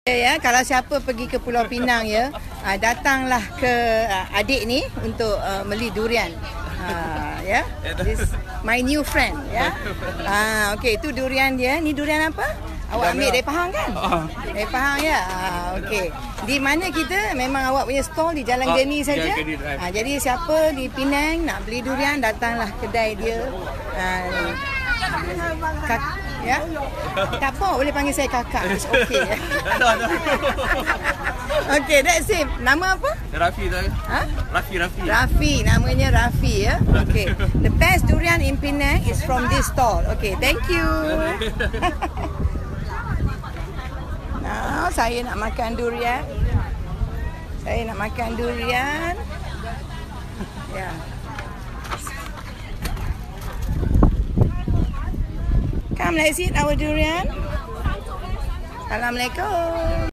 Ya, kalau siapa pergi ke Pulau Pinang ya, datanglah ke adik ni untuk beli durian. Ya, this my new friend ya. Okey, itu durian dia. Ni durian apa? Awak ambil dari Pahang kan? Dari Pahang ya. Okey. Di mana kita memang awak punya stall di Jalan Geni saja. Jadi siapa di Penang nak beli durian, datanglah kedai dia. Ya. Tak apa, boleh panggil saya kakak. Okey. Okey, that's it. Nama apa? Rafi tu. Rafi. Rafi, namanya Rafi ya. Okey. The best durian in Penang is from this stall. Okey, thank you. Now, saya nak makan durian. Ya. Come, let's eat our durian. Assalamualaikum.